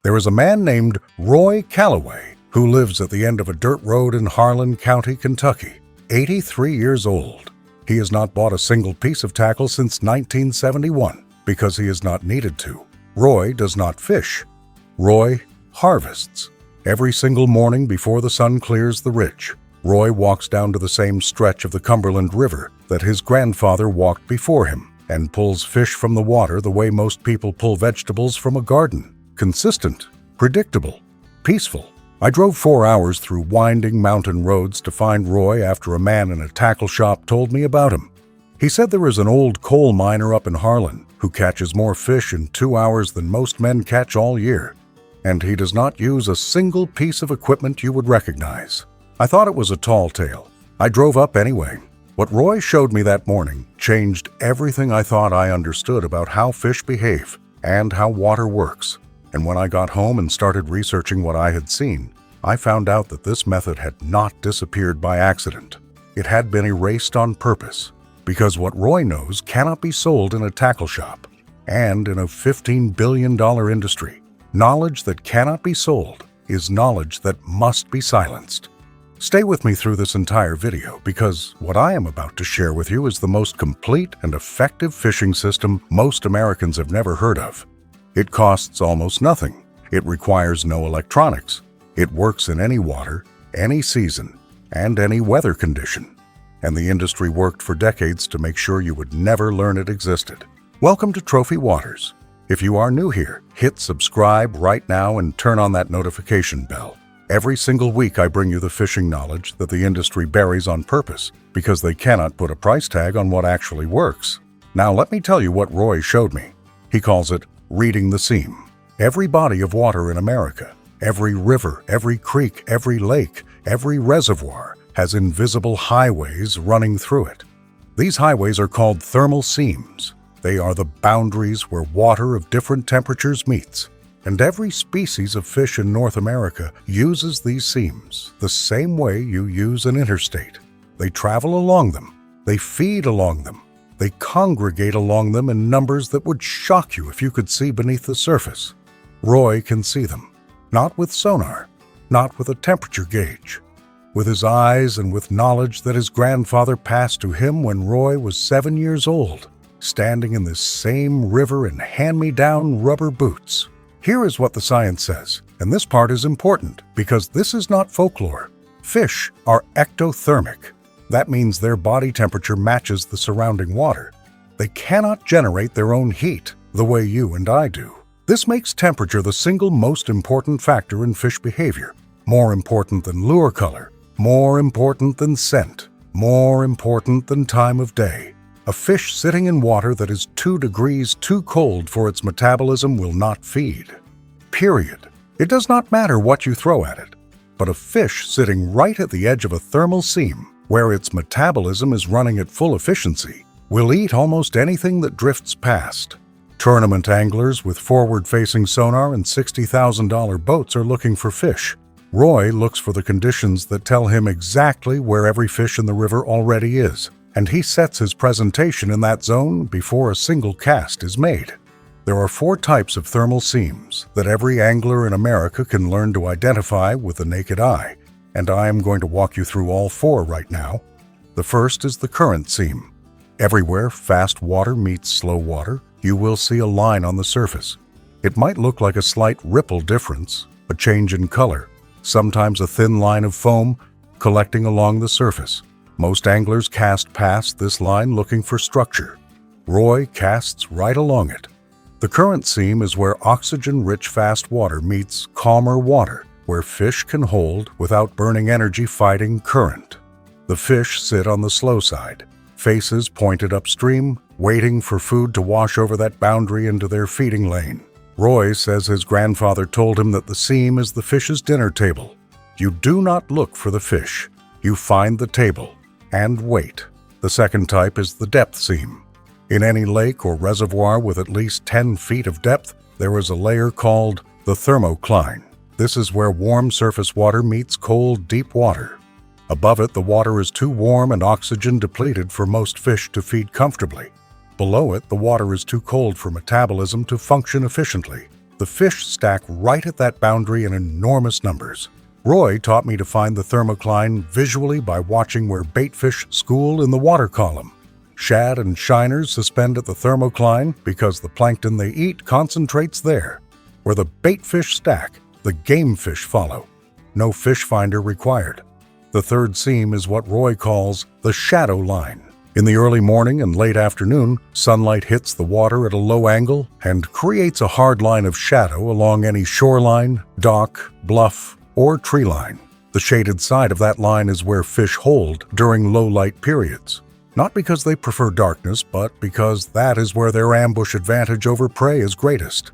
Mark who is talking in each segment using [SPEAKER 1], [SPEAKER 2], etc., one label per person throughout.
[SPEAKER 1] There is a man named Roy Calloway who lives at the end of a dirt road in Harlan County, Kentucky, 83 years old. He has not bought a single piece of tackle since 1971 because he has not needed to. Roy does not fish. Roy harvests. Every single morning before the sun clears the ridge, Roy walks down to the same stretch of the Cumberland River that his grandfather walked before him and pulls fish from the water the way most people pull vegetables from a garden. Consistent, predictable, peaceful. I drove 4 hours through winding mountain roads to find Roy after a man in a tackle shop told me about him. He said there is an old coal miner up in Harlan who catches more fish in 2 hours than most men catch all year, and he does not use a single piece of equipment you would recognize. I thought it was a tall tale. I drove up anyway. What Roy showed me that morning changed everything I thought I understood about how fish behave and how water works. And when I got home and started researching what I had seen, I found out that this method had not disappeared by accident. It had been erased on purpose, because what Roy knows cannot be sold in a tackle shop. And in a $15 billion industry, knowledge that cannot be sold is knowledge that must be silenced. Stay with me through this entire video because what I am about to share with you is the most complete and effective fishing system most Americans have never heard of. It costs almost nothing. It requires no electronics. It works in any water, any season, and any weather condition. And the industry worked for decades to make sure you would never learn it existed. Welcome to Trophy Waters. If you are new here, hit subscribe right now and turn on that notification bell. Every single week I bring you the fishing knowledge that the industry buries on purpose because they cannot put a price tag on what actually works. Now let me tell you what Roy showed me. He calls it reading the seam. Every body of water in America, every river, every creek, every lake, every reservoir has invisible highways running through it. These highways are called thermal seams. They are the boundaries where water of different temperatures meets. And every species of fish in North America uses these seams the same way you use an interstate. They travel along them. They feed along them. They congregate along them in numbers that would shock you if you could see beneath the surface. Roy can see them, not with sonar, not with a temperature gauge, with his eyes and with knowledge that his grandfather passed to him when Roy was 7 years old, standing in this same river in hand-me-down rubber boots. Here is what the science says, and this part is important because this is not folklore. Fish are ectothermic. That means their body temperature matches the surrounding water. They cannot generate their own heat the way you and I do. This makes temperature the single most important factor in fish behavior. More important than lure color, more important than scent, more important than time of day. A fish sitting in water that is 2 degrees too cold for its metabolism will not feed. Period. It does not matter what you throw at it. But a fish sitting right at the edge of a thermal seam, where its metabolism is running at full efficiency, will eat almost anything that drifts past. Tournament anglers with forward-facing sonar and $60,000 boats are looking for fish. Roy looks for the conditions that tell him exactly where every fish in the river already is, and he sets his presentation in that zone before a single cast is made. There are 4 types of thermal seams that every angler in America can learn to identify with the naked eye, and I am going to walk you through all 4 right now. The first is the current seam. Everywhere fast water meets slow water, you will see a line on the surface. It might look like a slight ripple difference, a change in color, sometimes a thin line of foam collecting along the surface. Most anglers cast past this line looking for structure. Roy casts right along it. The current seam is where oxygen-rich fast water meets calmer water, where fish can hold without burning energy fighting current. The fish sit on the slow side, faces pointed upstream, waiting for food to wash over that boundary into their feeding lane. Roy says his grandfather told him that the seam is the fish's dinner table. You do not look for the fish. You find the table and wait. The second type is the depth seam. In any lake or reservoir with at least 10 feet of depth, there is a layer called the thermocline. This is where warm surface water meets cold, deep water. Above it, the water is too warm and oxygen depleted for most fish to feed comfortably. Below it, the water is too cold for metabolism to function efficiently. The The fish stack right at that boundary in enormous numbers. Roy taught me to find the thermocline visually by watching where baitfish school in the water column. Shad and shiners suspend at the thermocline because the plankton they eat concentrates there. Where the baitfish stack, the game fish follow. No fish finder required. The third seam is what Roy calls the shadow line. In the early morning and late afternoon, sunlight hits the water at a low angle and creates a hard line of shadow along any shoreline, dock, bluff, or tree line. The shaded side of that line is where fish hold during low light periods. Not because they prefer darkness, but because that is where their ambush advantage over prey is greatest.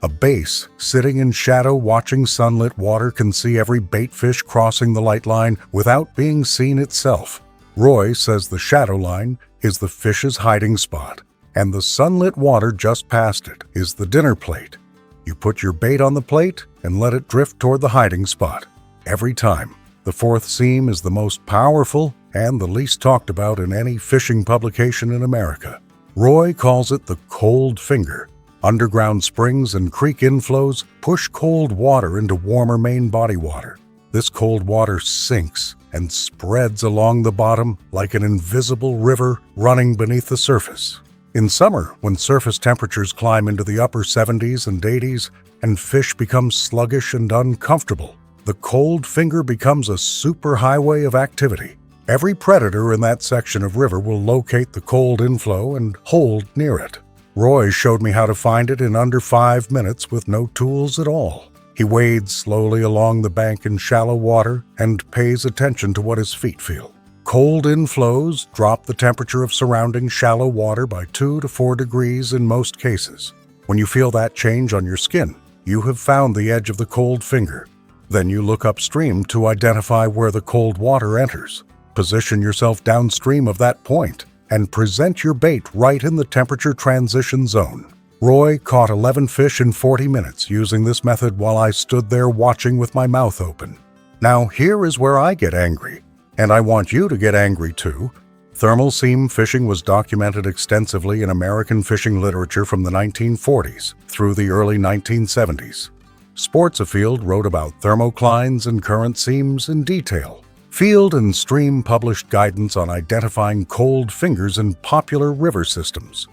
[SPEAKER 1] A bass sitting in shadow watching sunlit water can see every baitfish crossing the light line without being seen itself. Roy says the shadow line is the fish's hiding spot, and the sunlit water just past it is the dinner plate. You put your bait on the plate and let it drift toward the hiding spot. Every time. The fourth seam is the most powerful and the least talked about in any fishing publication in America. Roy calls it the cold finger. Underground springs and creek inflows push cold water into warmer main body water. This cold water sinks and spreads along the bottom like an invisible river running beneath the surface. In summer, when surface temperatures climb into the upper 70s and 80s and fish become sluggish and uncomfortable, the cold finger becomes a superhighway of activity. Every predator in that section of river will locate the cold inflow and hold near it. Roy showed me how to find it in under 5 minutes with no tools at all. He wades slowly along the bank in shallow water and pays attention to what his feet feel. Cold inflows drop the temperature of surrounding shallow water by 2 to 4 degrees in most cases. When you feel that change on your skin, you have found the edge of the cold finger. Then you look upstream to identify where the cold water enters. Position yourself downstream of that point and present your bait right in the temperature transition zone. Roy caught 11 fish in 40 minutes using this method while I stood there watching with my mouth open. Now here is where I get angry, and I want you to get angry too. Thermal seam fishing was documented extensively in American fishing literature from the 1940s through the early 1970s. Sports Afield wrote about thermoclines and current seams in detail. Field and Stream published guidance on identifying cold fingers in popular river systems.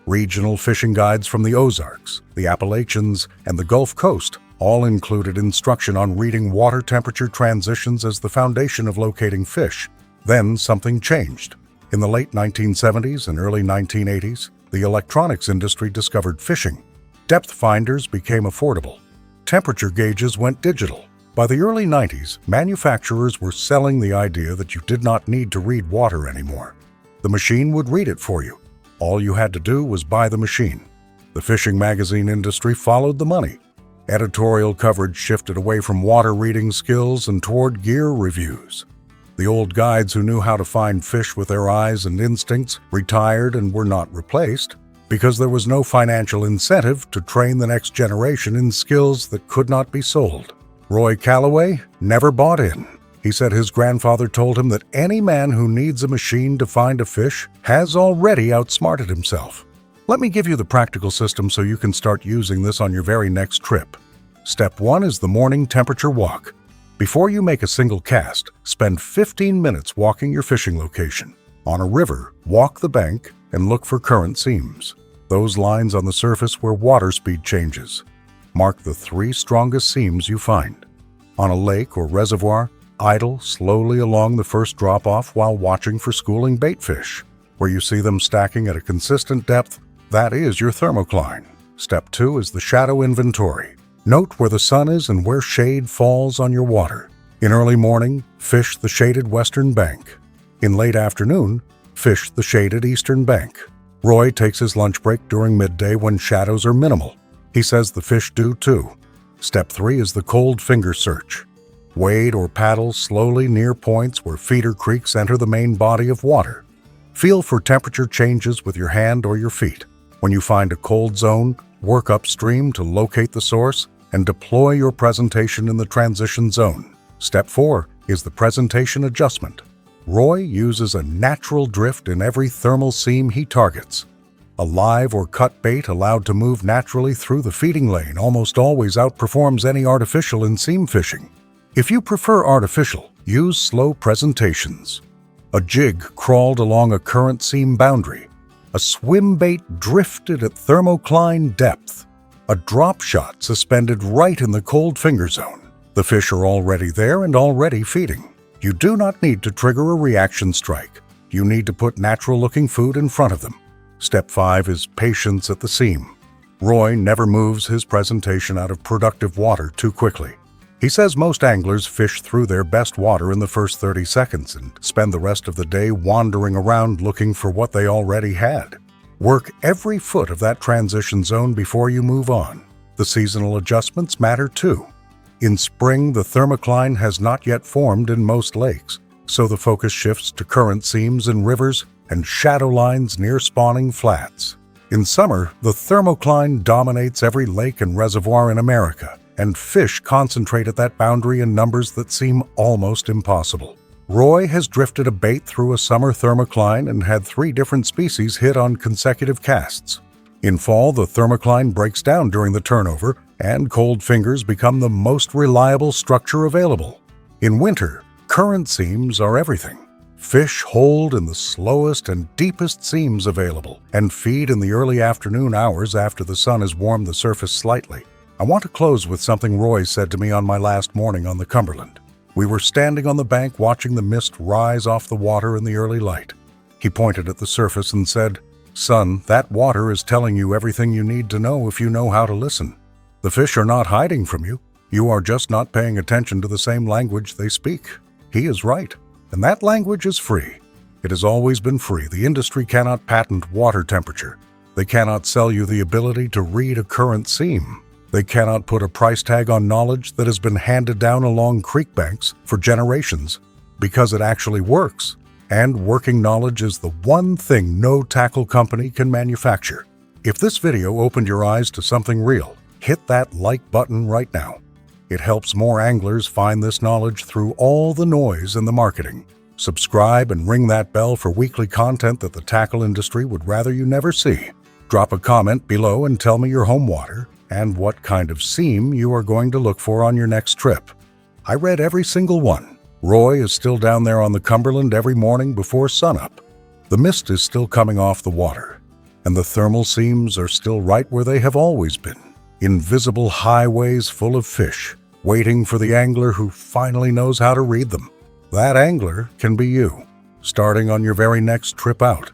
[SPEAKER 1] Regional fishing guides from the Ozarks, the Appalachians, and the Gulf Coast all included instruction on reading water temperature transitions as the foundation of locating fish. Then something changed. In the late 1970s and early 1980s, the electronics industry discovered fishing. Depth finders became affordable. Temperature gauges went digital. By the early 90s, manufacturers were selling the idea that you did not need to read water anymore. The machine would read it for you. All you had to do was buy the machine. The fishing magazine industry followed the money. Editorial coverage shifted away from water reading skills and toward gear reviews. The old guides who knew how to find fish with their eyes and instincts retired and were not replaced because there was no financial incentive to train the next generation in skills that could not be sold. Roy Calloway never bought in. He said his grandfather told him that any man who needs a machine to find a fish has already outsmarted himself. Let me give you the practical system so you can start using this on your very next trip. Step 1 is the morning temperature walk. Before you make a single cast, spend 15 minutes walking your fishing location. On a river, walk the bank and look for current seams, those lines on the surface where water speed changes. Mark the 3 strongest seams you find. On a lake or reservoir, idle slowly along the first drop-off while watching for schooling bait fish. Where you see them stacking at a consistent depth, that is your thermocline. Step 2 is the shadow inventory. Note where the sun is and where shade falls on your water. In early morning, fish the shaded western bank. In late afternoon, fish the shaded eastern bank. Roy takes his lunch break during midday when shadows are minimal. He says the fish do too. Step 3 is the cold finger search. Wade or paddle slowly near points where feeder creeks enter the main body of water. Feel for temperature changes with your hand or your feet. When you find a cold zone, work upstream to locate the source and deploy your presentation in the transition zone. Step 4 is the presentation adjustment. Roy uses a natural drift in every thermal seam he targets. A live or cut bait allowed to move naturally through the feeding lane almost always outperforms any artificial in seam fishing. If you prefer artificial, use slow presentations. A jig crawled along a current seam boundary. A swim bait drifted at thermocline depth. A drop shot suspended right in the cold finger zone. The fish are already there and already feeding. You do not need to trigger a reaction strike. You need to put natural-looking food in front of them. Step 5 is patience at the seam. Roy never moves his presentation out of productive water too quickly. He says most anglers fish through their best water in the first 30 seconds and spend the rest of the day wandering around looking for what they already had. Work every foot of that transition zone before you move on. The seasonal adjustments matter too. In spring, the thermocline has not yet formed in most lakes, so the focus shifts to current seams in rivers and shadow lines near spawning flats. In summer, the thermocline dominates every lake and reservoir in America, and fish concentrate at that boundary in numbers that seem almost impossible. Roy has drifted a bait through a summer thermocline and had 3 different species hit on consecutive casts. In fall, the thermocline breaks down during the turnover, and cold fingers become the most reliable structure available. In winter, current seams are everything. Fish hold in the slowest and deepest seams available and feed in the early afternoon hours after the sun has warmed the surface slightly. I want to close with something Roy said to me on my last morning on the Cumberland. We were standing on the bank watching the mist rise off the water in the early light. He pointed at the surface and said, "Son, that water is telling you everything you need to know if you know how to listen. The fish are not hiding from you. You are just not paying attention to the same language they speak." He is right. And that language is free. It has always been free. The industry cannot patent water temperature. They cannot sell you the ability to read a current seam. They cannot put a price tag on knowledge that has been handed down along creek banks for generations, because it actually works. And working knowledge is the one thing no tackle company can manufacture. If this video opened your eyes to something real, hit that like button right now. It helps more anglers find this knowledge through all the noise in the marketing. Subscribe and ring that bell for weekly content that the tackle industry would rather you never see. Drop a comment below and tell me your home water and what kind of seam you are going to look for on your next trip. I read every single one. Roy is still down there on the Cumberland every morning before sunup. The mist is still coming off the water, and the thermal seams are still right where they have always been. Invisible highways full of fish, waiting for the angler who finally knows how to read them. That angler can be you, starting on your very next trip out.